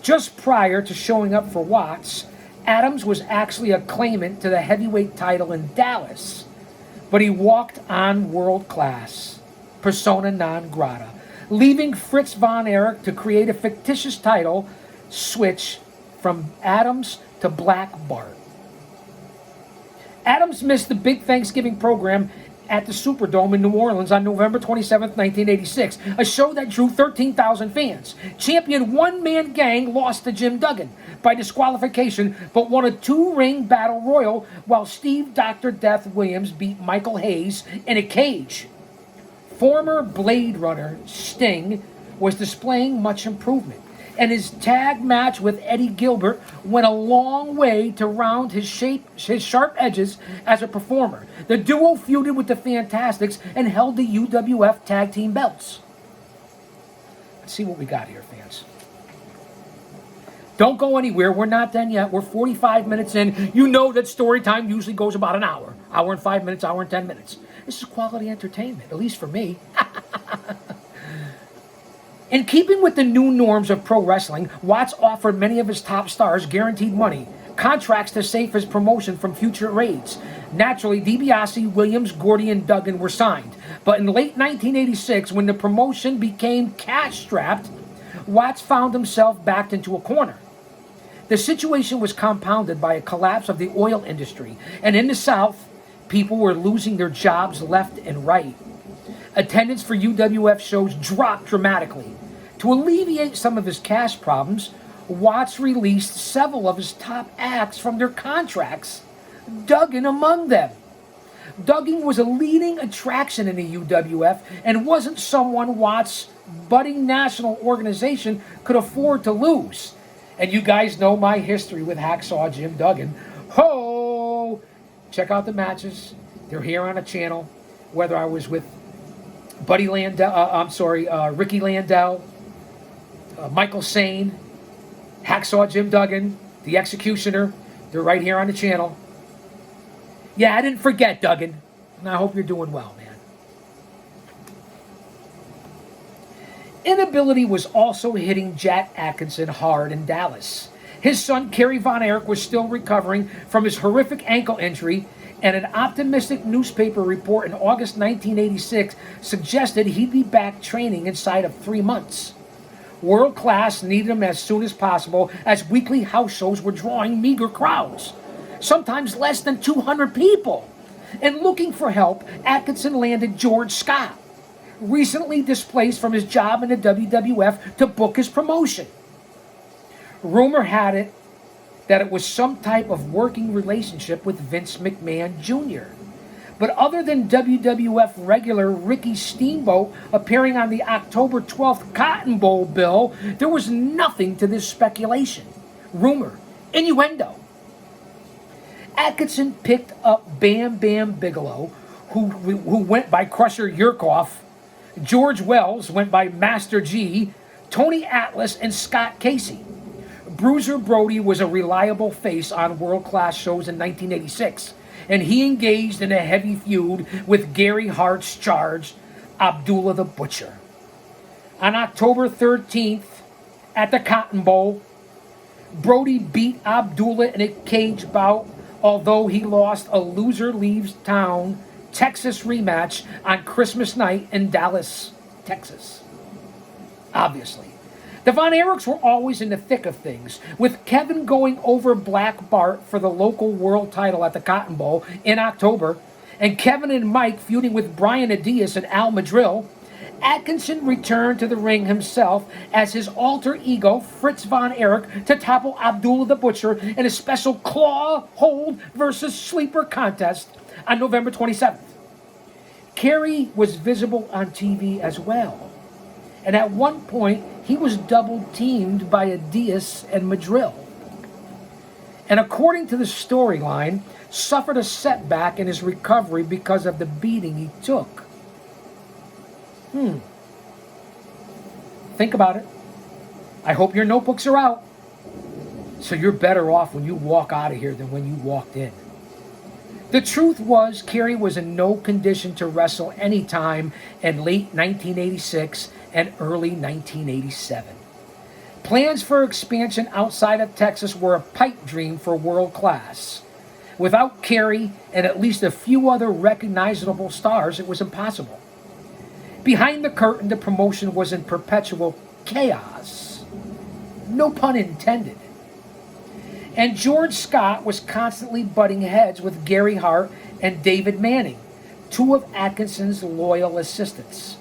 Just prior to showing up for Watts, Adams was actually a claimant to the heavyweight title in Dallas, but he walked on world class, persona non grata, leaving Fritz von Erich to create a fictitious title switch from Adams to Black Bart. Adams missed the big Thanksgiving program at the Superdome in New Orleans on November 27, 1986, a show that drew 13,000 fans. Champion one-man gang lost to Jim Duggan by disqualification, but won a 2-ring battle royal, while Steve Dr. Death Williams beat Michael Hayes in a cage. Former Blade Runner Sting was displaying much improvement, and his tag match with Eddie Gilbert went a long way to round his sharp edges as a performer. The duo feuded with the Fantastics and held the UWF tag team belts. Let's see what we got here, fans. Don't go anywhere. We're not done yet. We're 45 minutes in. You know that story time usually goes about an hour. Hour and 5 minutes, hour and 10 minutes. This is quality entertainment, at least for me. In keeping with the new norms of pro wrestling, Watts offered many of his top stars guaranteed money, contracts to save his promotion from future raids. Naturally, DiBiase, Williams, Gordy, and Duggan were signed. But in late 1986, when the promotion became cash-strapped, Watts found himself backed into a corner. The situation was compounded by a collapse of the oil industry, and in the South, people were losing their jobs left and right. Attendance for UWF shows dropped dramatically. To alleviate some of his cash problems, Watts released several of his top acts from their contracts, Duggan among them. Duggan was a leading attraction in the UWF and wasn't someone Watts' budding national organization could afford to lose. And you guys know my history with Hacksaw Jim Duggan. Ho! Check out the matches. They're here on the channel. Whether I was with Ricky Landell, Michael Sane, Hacksaw Jim Duggan, The Executioner. They're right here on the channel. Yeah, I didn't forget, Duggan. And I hope you're doing well, man. Inability was also hitting Jack Atkinson hard in Dallas. His son, Kerry Von Erich, was still recovering from his horrific ankle injury, and an optimistic newspaper report in August 1986 suggested he'd be back training inside of 3 months. World Class needed him as soon as possible, as weekly house shows were drawing meager crowds, sometimes less than 200 people. And looking for help, Atkinson landed George Scott, recently displaced from his job in the WWF, to book his promotion. Rumor had it that it was some type of working relationship with Vince McMahon Jr. But other than WWF regular Ricky Steamboat appearing on the October 12th Cotton Bowl bill, there was nothing to this speculation, rumor, innuendo. Atkinson picked up Bam Bam Bigelow, who went by Crusher Yurkoff. George Wells went by Master G, Tony Atlas, and Scott Casey. Bruiser Brody was a reliable face on world-class shows in 1986, and he engaged in a heavy feud with Gary Hart's charge, Abdullah the Butcher. On October 13th, at the Cotton Bowl, Brody beat Abdullah in a cage bout, although he lost a loser leaves town Texas rematch on Christmas night in Dallas, Texas. Obviously. The Von Erichs were always in the thick of things, with Kevin going over Black Bart for the local world title at the Cotton Bowl in October, and Kevin and Mike feuding with Brian Adias and Al Madril, Atkinson returned to the ring himself as his alter ego, Fritz von Erich, to topple Abdullah the Butcher in a special claw hold versus sleeper contest on November 27th. Kerry was visible on TV as well, and at one point he was double teamed by Adias and Madril. And according to the storyline, suffered a setback in his recovery because of the beating he took. Think about it. I hope your notebooks are out. So you're better off when you walk out of here than when you walked in. The truth was, Kerry was in no condition to wrestle anytime in late 1986 and early 1987. Plans for expansion outside of Texas were a pipe dream for World Class. Without Kerry and at least a few other recognizable stars, it was impossible. Behind the curtain, the promotion was in perpetual chaos. No pun intended. And George Scott was constantly butting heads with Gary Hart and David Manning, two of Atkinson's loyal assistants.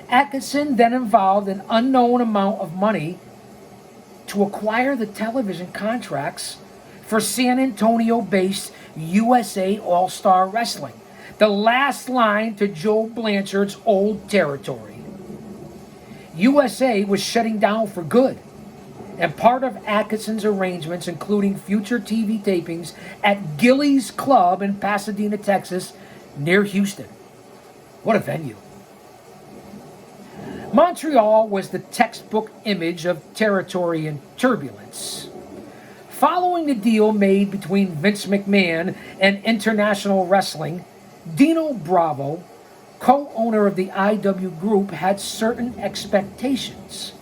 Atkinson then involved an unknown amount of money to acquire the television contracts for San Antonio-based USA All-Star Wrestling, the last line to Joe Blanchard's old territory. USA was shutting down for good, and part of Atkinson's arrangements, including future TV tapings at Gilley's Club in Pasadena, Texas, near Houston. What a venue. Montreal was the textbook image of territory and turbulence. Following the deal made between Vince McMahon and International Wrestling, Dino Bravo, co-owner of the IW Group, had certain expectations.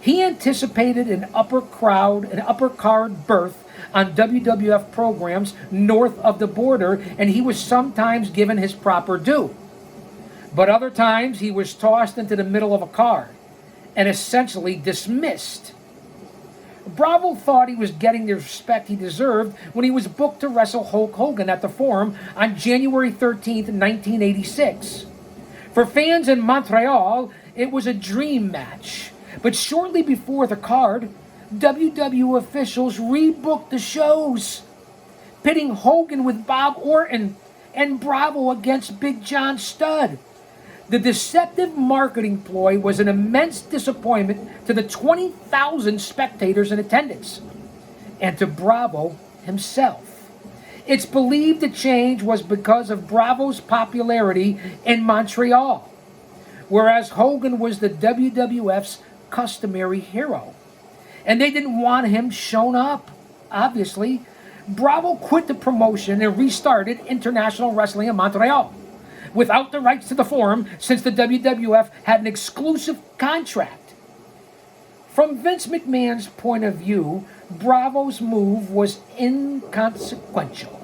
He anticipated an upper card berth on WWF programs north of the border, and he was sometimes given his proper due. But other times he was tossed into the middle of a card and essentially dismissed. Bravo thought he was getting the respect he deserved when he was booked to wrestle Hulk Hogan at the Forum on January 13th, 1986. For fans in Montreal, it was a dream match. But shortly before the card, WW officials rebooked the shows, pitting Hogan with Bob Orton and Bravo against Big John Studd. The deceptive marketing ploy was an immense disappointment to the 20,000 spectators in attendance and to Bravo himself. It's believed the change was because of Bravo's popularity in Montreal, whereas Hogan was the WWF's customary hero. And they didn't want him shown up, obviously. Bravo quit the promotion and restarted International Wrestling in Montreal without the rights to the Forum, since the WWF had an exclusive contract. From Vince McMahon's point of view, Bravo's move was inconsequential.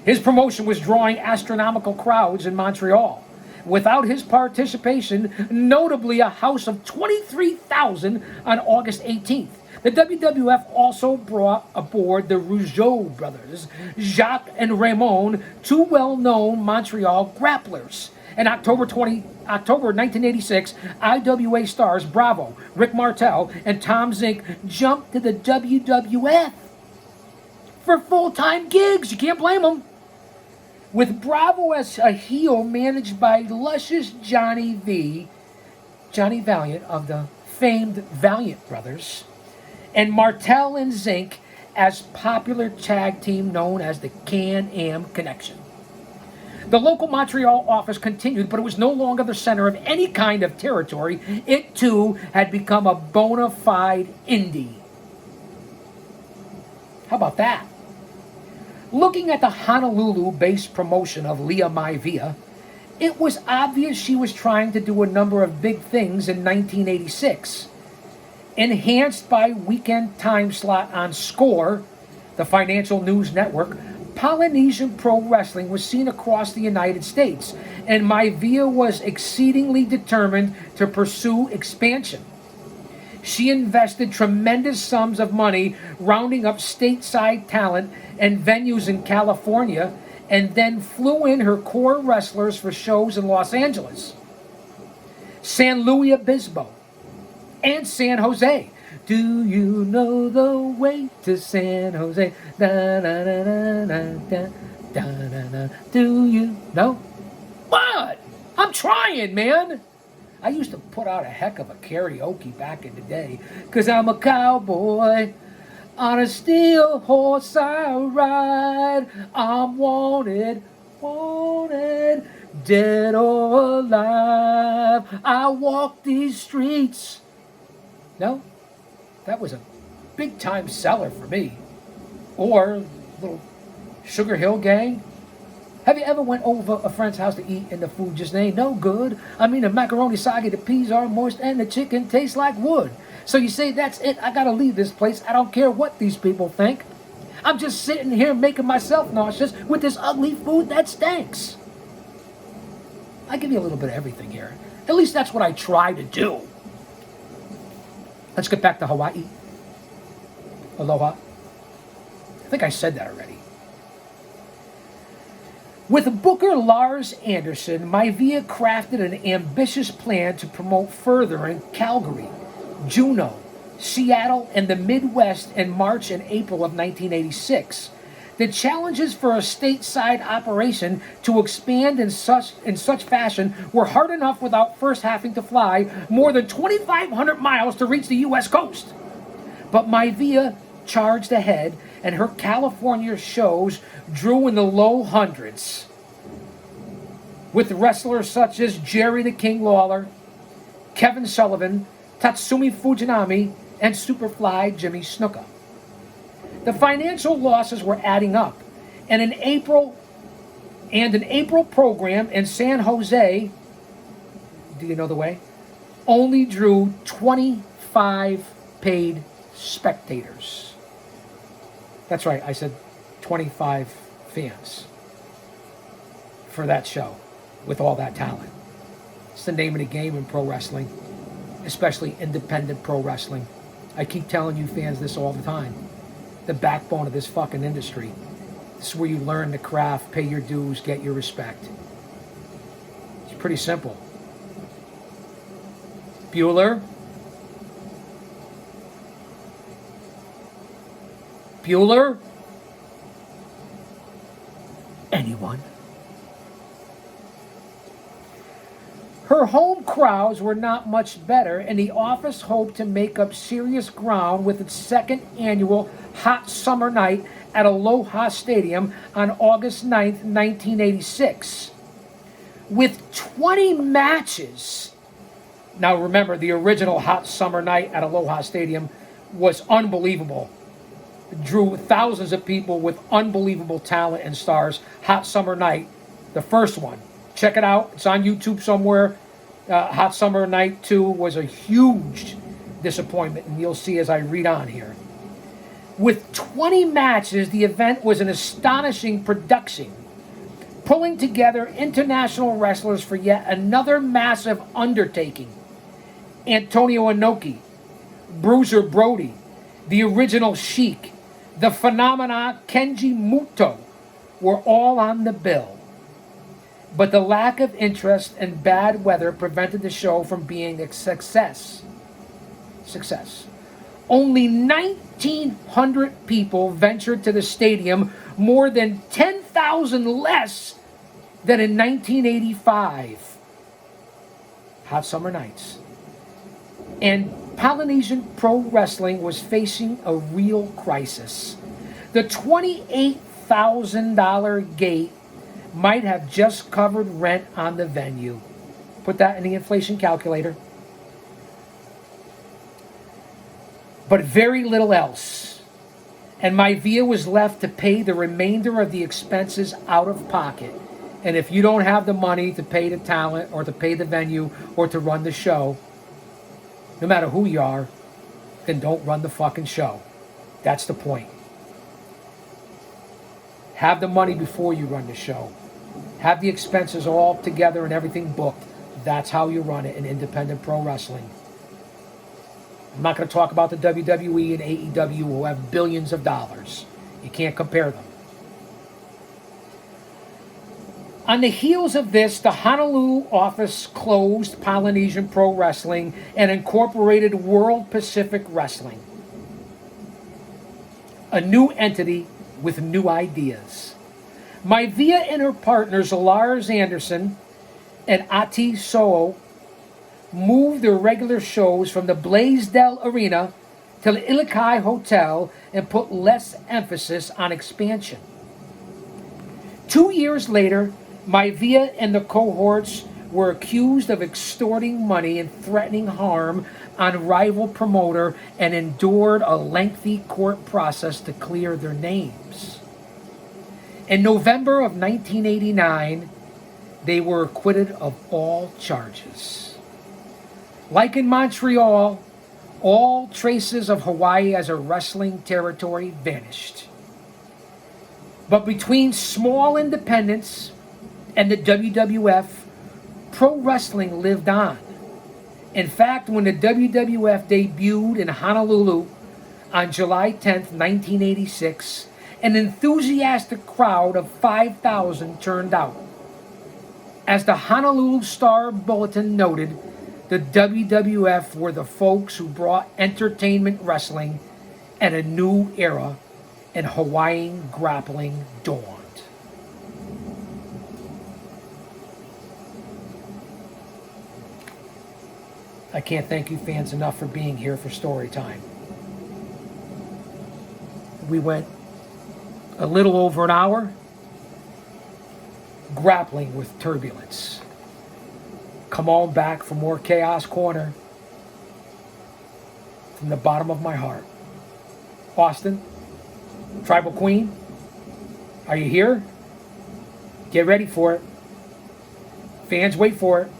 His promotion was drawing astronomical crowds in Montreal. Without his participation, notably a house of 23,000 on August 18th. The WWF also brought aboard the Rougeau brothers, Jacques and Raymond, two well-known Montreal grapplers. In October 1986, IWA stars Bravo, Rick Martel, and Tom Zink jumped to the WWF for full-time gigs. You can't blame them. With Bravo as a heel managed by luscious Johnny Valiant of the famed Valiant Brothers, and Martel and Zink as popular tag team known as the Can-Am Connection. The local Montreal office continued, but it was no longer the center of any kind of territory. It, too, had become a bona fide indie. How about that? Looking at the Honolulu-based promotion of Leah Maivia, it was obvious she was trying to do a number of big things in 1986. Enhanced by weekend time slot on Score, the financial news network, Polynesian Pro Wrestling was seen across the United States, and Maivia was exceedingly determined to pursue expansion. She invested tremendous sums of money rounding up stateside talent and venues in California and then flew in her core wrestlers for shows in Los Angeles, San Luis Obispo, and San Jose. Do you know the way to San Jose? Da, da, da, da, da, da, da, da, da. Do you know? What? I'm trying, man. I used to put out a heck of a karaoke back in the day, 'cause I'm a cowboy. On a steel horse I ride. I'm wanted, wanted, dead or alive. I walk these streets. No? That was a big time seller for me. Or little Sugar Hill Gang. Have you ever went over a friend's house to eat and the food just ain't no good? I mean, the macaroni soggy, the peas are moist, and the chicken tastes like wood. So you say, that's it, I gotta leave this place. I don't care what these people think. I'm just sitting here making myself nauseous with this ugly food that stinks. I give you a little bit of everything here. At least that's what I try to do. Let's get back to Hawaii. Aloha. I think I said that already. With Booker Lars Anderson, Maivia crafted an ambitious plan to promote further in Calgary, Juneau, Seattle, and the Midwest in March and April of 1986. The challenges for a stateside operation to expand in such fashion were hard enough without first having to fly more than 2,500 miles to reach the U.S. coast. But Maivia charged ahead, and her California shows drew in the low hundreds, with wrestlers such as Jerry the King Lawler, Kevin Sullivan, Tatsumi Fujinami, and Superfly Jimmy Snuka. The financial losses were adding up, and an April program in San Jose, do you know the way, only drew 25 paid spectators. That's right, I said 25 fans for that show with all that talent. It's the name of the game in pro wrestling, especially independent pro wrestling. I keep telling you fans this all the time. The backbone of this fucking industry. This is where you learn the craft, pay your dues, get your respect. It's pretty simple. Bueller? Bueller? Anyone? Her home crowds were not much better, and the office hoped to make up serious ground with its second annual Hot Summer Night at Aloha Stadium on August 9th, 1986. With 20 matches. Now remember, the original Hot Summer Night at Aloha Stadium was unbelievable. It drew thousands of people with unbelievable talent and stars. Hot Summer Night, the first one. Check it out. It's on YouTube somewhere. Hot Summer Night 2 was a huge disappointment, and you'll see as I read on here. With 20 matches, the event was an astonishing production, pulling together international wrestlers for yet another massive undertaking. Antonio Inoki, Bruiser Brody, the original Sheik, the Phenomena Kenji Muto were all on the bill. But the lack of interest and bad weather prevented the show from being a success. Only 1,900 people ventured to the stadium, more than 10,000 less than in 1985. Hot Summer Nights. And Polynesian Pro Wrestling was facing a real crisis. The $28,000 gate might have just covered rent on the venue. Put that in the inflation calculator. But very little else. And Maivia was left to pay the remainder of the expenses out of pocket. And if you don't have the money to pay the talent or to pay the venue or to run the show, no matter who you are, then don't run the fucking show. That's the point. Have the money before you run the show. Have the expenses all together and everything booked. That's how you run it in independent pro wrestling. I'm not going to talk about the WWE and AEW who have billions of dollars. You can't compare them. On the heels of this, the Honolulu office closed Polynesian Pro Wrestling and incorporated World Pacific Wrestling, a new entity with new ideas. Maivia and her partners Lars Anderson and Ati Soho moved their regular shows from the Blaisdell Arena to the Ilikai Hotel and put less emphasis on expansion. 2 years later, Maivia and the cohorts were accused of extorting money and threatening harm on rival promoter and endured a lengthy court process to clear their names. In November of 1989, they were acquitted of all charges. Like in Montreal, all traces of Hawaii as a wrestling territory vanished. But between small independents and the WWF, pro wrestling lived on. In fact, when the WWF debuted in Honolulu on July 10th, 1986, an enthusiastic crowd of 5,000 turned out. As the Honolulu Star Bulletin noted, the WWF were the folks who brought entertainment wrestling and a new era in Hawaiian grappling dawned. I can't thank you fans enough for being here for story time. We went a little over an hour grappling with turbulence. Come on back for more Chaos Corner from the bottom of my heart. Austin, Tribal Queen, are you here? Get ready for it. Fans, wait for it.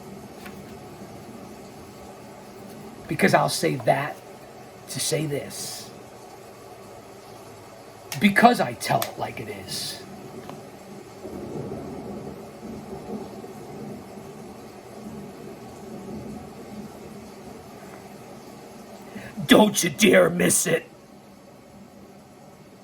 Because I'll say that to say this. Because I tell it like it is. Don't you dare miss it.